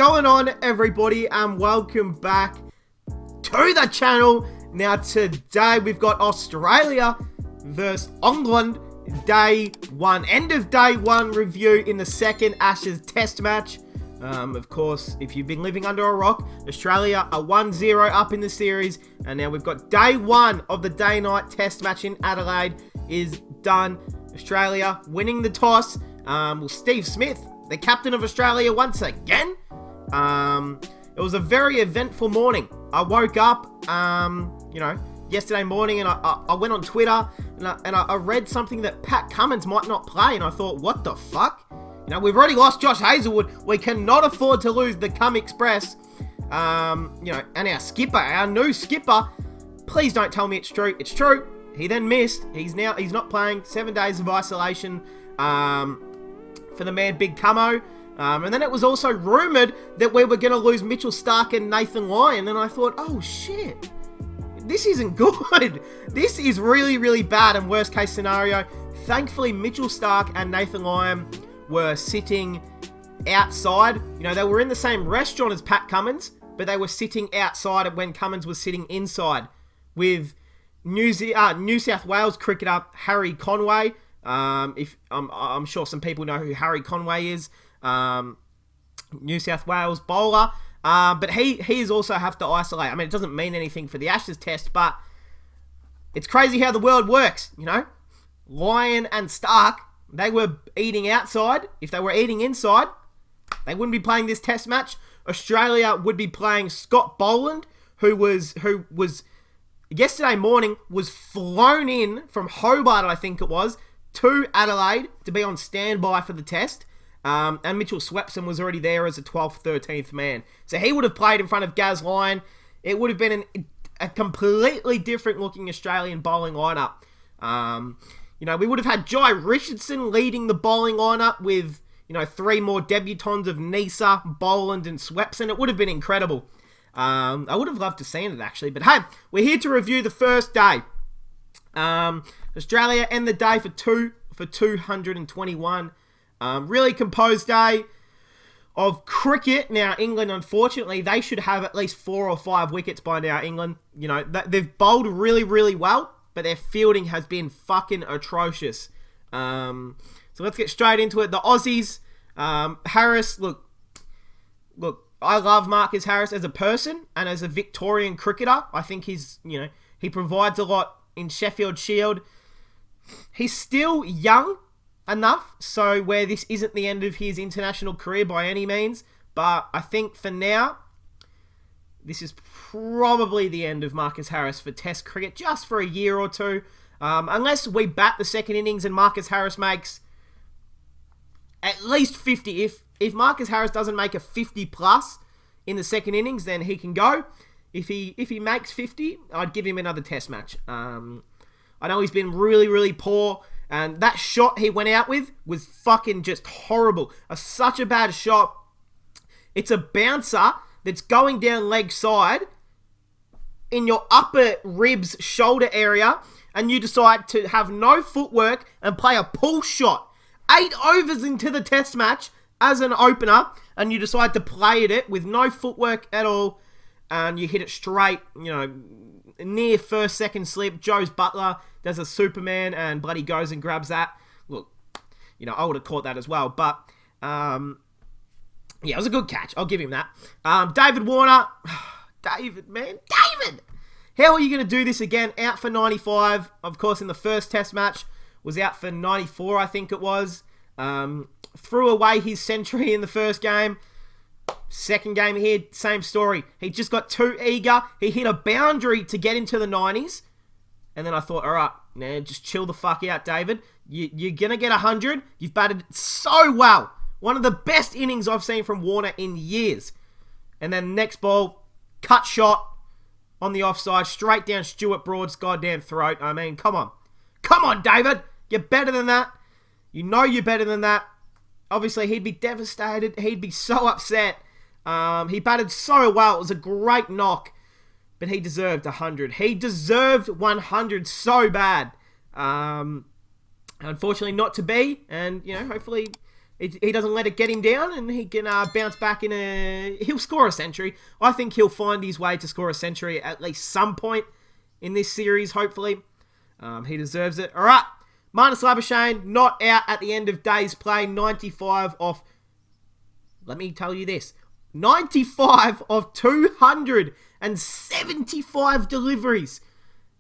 going on, everybody, and welcome back to the channel. Now today we've got Australia versus England, day one, end of day one review in the second Ashes test match. Of course, if you've been living under a rock, Australia are 1-0 up in the series, and now we've got day one of the day-night test match in Adelaide is done. Australia winning the toss. Steve Smith, the captain of Australia once again. It was a very eventful morning. I woke up, yesterday morning, and I went on Twitter, and I read something that Pat Cummins might not play, and I thought, what the fuck? We've already lost Josh Hazlewood. We cannot afford to lose the Cum Express. And our skipper, our new skipper, please don't tell me it's true. It's true. He then missed. He's not playing. 7 days of isolation for the man Big Cummo. And then it was also rumoured that we were going to lose Mitchell Starc and Nathan Lyon. And I thought, oh shit, this isn't good. This is really, really bad and worst case scenario. Thankfully, Mitchell Starc and Nathan Lyon were sitting outside. They were in the same restaurant as Pat Cummins, but they were sitting outside when Cummins was sitting inside with New South Wales cricketer Harry Conway. I'm sure some people know who Harry Conway is. New South Wales bowler. But he is also have to isolate. I mean, it doesn't mean anything for the Ashes test, but it's crazy how the world works, Lyon and Starc, they were eating outside. If they were eating inside, they wouldn't be playing this test match. Australia would be playing Scott Boland, who was yesterday morning was flown in from Hobart, I think it was, to Adelaide to be on standby for the test. And Mitchell Swepson was already there as a 12th, 13th man. So he would have played in front of Gaz Lyon. It would have been a completely different looking Australian bowling lineup. We would have had Jai Richardson leading the bowling lineup with, 3 more debutants of Nisa, Boland and Swepson. It would have been incredible. I would have loved to see it, actually. But hey, we're here to review the first day. Australia end the day for 221. Really composed day of cricket. Now, England, unfortunately, they should have at least 4 or 5 wickets by now, England. They've bowled really, really well, but their fielding has been fucking atrocious. So let's get straight into it. The Aussies, Harris, look, I love Marcus Harris as a person and as a Victorian cricketer. I think he provides a lot in Sheffield Shield. He's still young enough, so where this isn't the end of his international career by any means, but I think for now, this is probably the end of Marcus Harris for Test cricket, just for a year or two, unless we bat the second innings and Marcus Harris makes at least 50. If Marcus Harris doesn't make a 50 plus in the second innings, then he can go. If he makes 50, I'd give him another Test match. I know he's been really, really poor. And that shot he went out with was fucking just horrible. Such a bad shot. It's a bouncer that's going down leg side in your upper ribs, shoulder area, and you decide to have no footwork and play a pull shot. 8 overs into the test match as an opener, and you decide to play it with no footwork at all, and you hit it straight, near first, second slip. Joe's Butler does a Superman and bloody goes and grabs that. Look, I would have caught that as well. But, it was a good catch. I'll give him that. David Warner. David, man. David! How are you going to do this again? Out for 95. Of course, in the first test match, was out for 94, I think it was. Threw away his century in the first game. Second game here, same story. He just got too eager. He hit a boundary to get into the 90s. And then I thought, all right, now just chill the fuck out, David. You're going to get 100. You've batted so well. One of the best innings I've seen from Warner in years. And then next ball, cut shot on the offside, straight down Stuart Broad's goddamn throat. I mean, come on. Come on, David. You're better than that. You're better than that. Obviously, he'd be devastated. He'd be so upset. He batted so well. It was a great knock. But he deserved 100. He deserved 100 so bad. Unfortunately, not to be. And, hopefully he doesn't let it get him down, and he can bounce back he'll score a century. I think he'll find his way to score a century at least some point in this series, hopefully. He deserves it. All right, Marnus Labuschagne, not out at the end of day's play, 95 off, let me tell you this, 95 of 275 deliveries.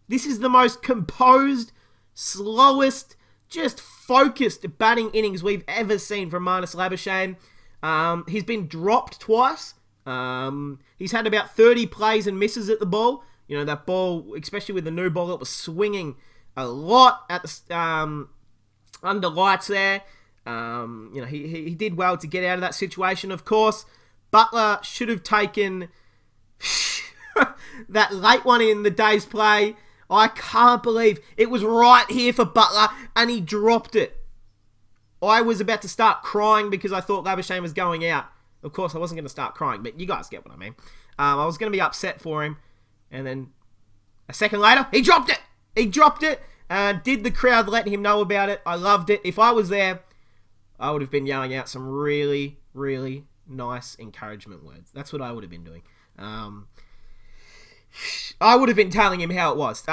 This is the most composed, slowest, just focused batting innings we've ever seen from Marnus Labuschagne. He's been dropped twice. He's had about 30 plays and misses at the ball. You know, that ball, especially with the new ball, it was swinging a lot at the under lights there. You know, he did well to get out of that situation, of course. Buttler should have taken that late one in the day's play. I can't believe it was right here for Buttler, and he dropped it. I was about to start crying because I thought Labuschagne was going out. Of course, I wasn't going to start crying, but you guys get what I mean. I was going to be upset for him, and then a second later, he dropped it. He dropped it, and did the crowd let him know about it? I loved it. If I was there, I would have been yelling out some really, really nice encouragement words. That's what I would have been doing. I would have been telling him how it was.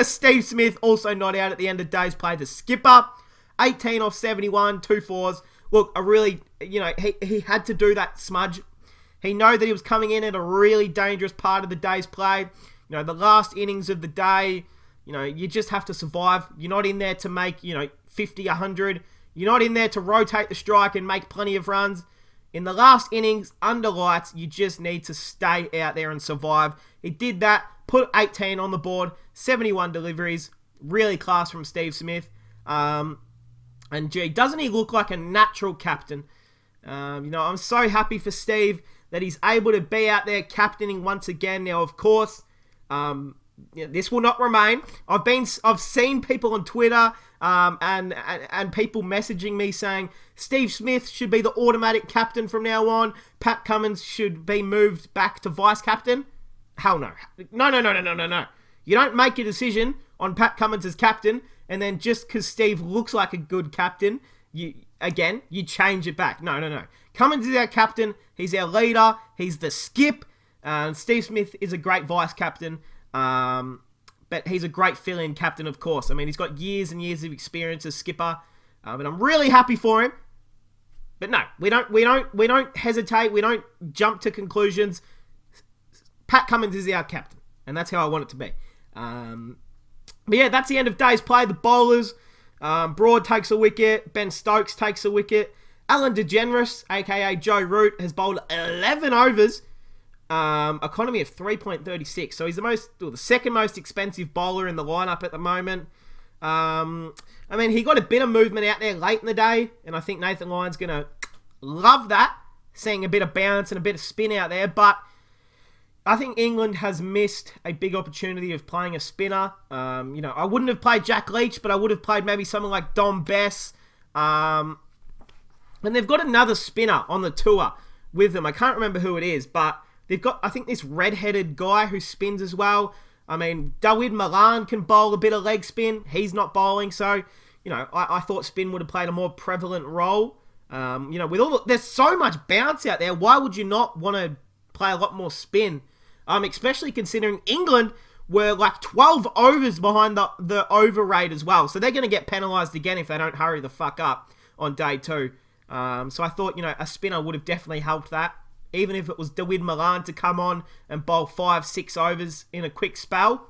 Steve Smith also not out at the end of day's play. The skipper, 18 off 71, 2 fours. Look, he had to do that smudge. He knew that he was coming in at a really dangerous part of the day's play. You know, the last innings of the day, you know, you just have to survive. You're not in there to make, 50, 100. You're not in there to rotate the strike and make plenty of runs. In the last innings, under lights, you just need to stay out there and survive. He did that, put 18 on the board, 71 deliveries. Really class from Steve Smith. And gee, doesn't he look like a natural captain? I'm so happy for Steve that he's able to be out there captaining once again. Now, of course, this will not remain. I've seen people on Twitter and people messaging me saying Steve Smith should be the automatic captain from now on. Pat Cummins should be moved back to vice captain. Hell no. No. You don't make a decision on Pat Cummins as captain and then just because Steve looks like a good captain, you change it back. No. Cummins is our captain. He's our leader. He's the skip. Steve Smith is a great vice captain. But he's a great fill-in captain, of course. I mean, he's got years and years of experience as skipper. And I'm really happy for him. But no, we don't hesitate. We don't jump to conclusions. Pat Cummins is our captain, and that's how I want it to be. But yeah, that's the end of day's play. The bowlers, Broad takes a wicket. Ben Stokes takes a wicket. Alan DeGeneres, aka Joe Root, has bowled 11 overs. Economy of 3.36. So he's the second most expensive bowler in the lineup at the moment. I mean, he got a bit of movement out there late in the day, and I think Nathan Lyon's going to love that, seeing a bit of bounce and a bit of spin out there. But I think England has missed a big opportunity of playing a spinner. I wouldn't have played Jack Leach, but I would have played maybe someone like Dom Bess. And they've got another spinner on the tour with them. I can't remember who it is, but they've got, I think, this red-headed guy who spins as well. I mean, Dawid Malan can bowl a bit of leg spin. He's not bowling, so, I thought spin would have played a more prevalent role. There's so much bounce out there. Why would you not want to play a lot more spin? Especially considering England were like 12 overs behind the over rate as well. So they're going to get penalised again if they don't hurry the fuck up on day 2. So I thought, a spinner would have definitely helped that. Even if it was Dawid Malan to come on and bowl 5-6 overs in a quick spell,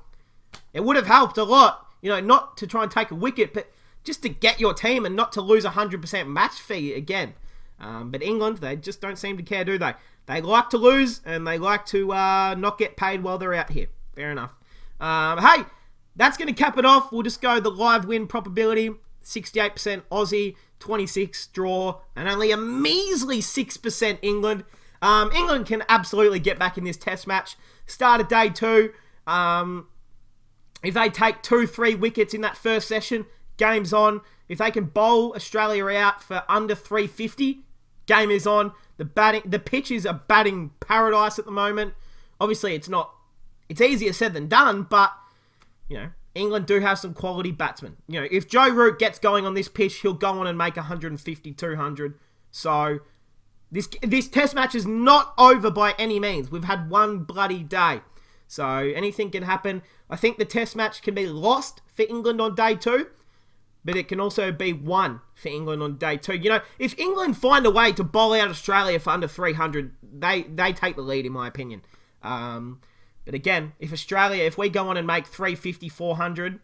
it would have helped a lot. Not to try and take a wicket, but just to get your team and not to lose 100% match fee again. But England, they just don't seem to care, do they? They like to lose, and they like to not get paid while they're out here. Fair enough. Hey, that's going to cap it off. We'll just go the live win probability. 68% Aussie, 26 draw, and only a measly 6% England. England can absolutely get back in this test match. Start of day 2. If they take 2-3 wickets in that first session, game's on. If they can bowl Australia out for under 350, game is on. The pitch is a batting paradise at the moment. Obviously, it's easier said than done, but, England do have some quality batsmen. You know, if Joe Root gets going on this pitch, he'll go on and make 150, 200. So this test match is not over by any means. We've had one bloody day. So anything can happen. I think the test match can be lost for England on day 2. But it can also be won for England on day 2. You know, if England find a way to bowl out Australia for under 300, they take the lead, in my opinion. But again, if we go on and make 350, 400,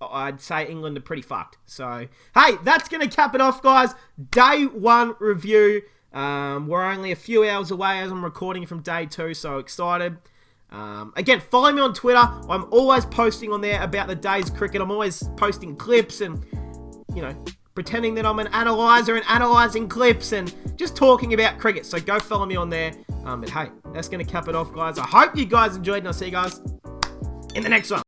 I'd say England are pretty fucked. So, hey, that's going to cap it off, guys. Day 1 review. We're only a few hours away as I'm recording from day 2, so excited. Again, follow me on Twitter. I'm always posting on there about the day's cricket. I'm always posting clips and, you know, pretending that I'm an analyzer and analysing clips and just talking about cricket. So go follow me on there. But hey, that's going to cap it off, guys. I hope you guys enjoyed, and I'll see you guys in the next one.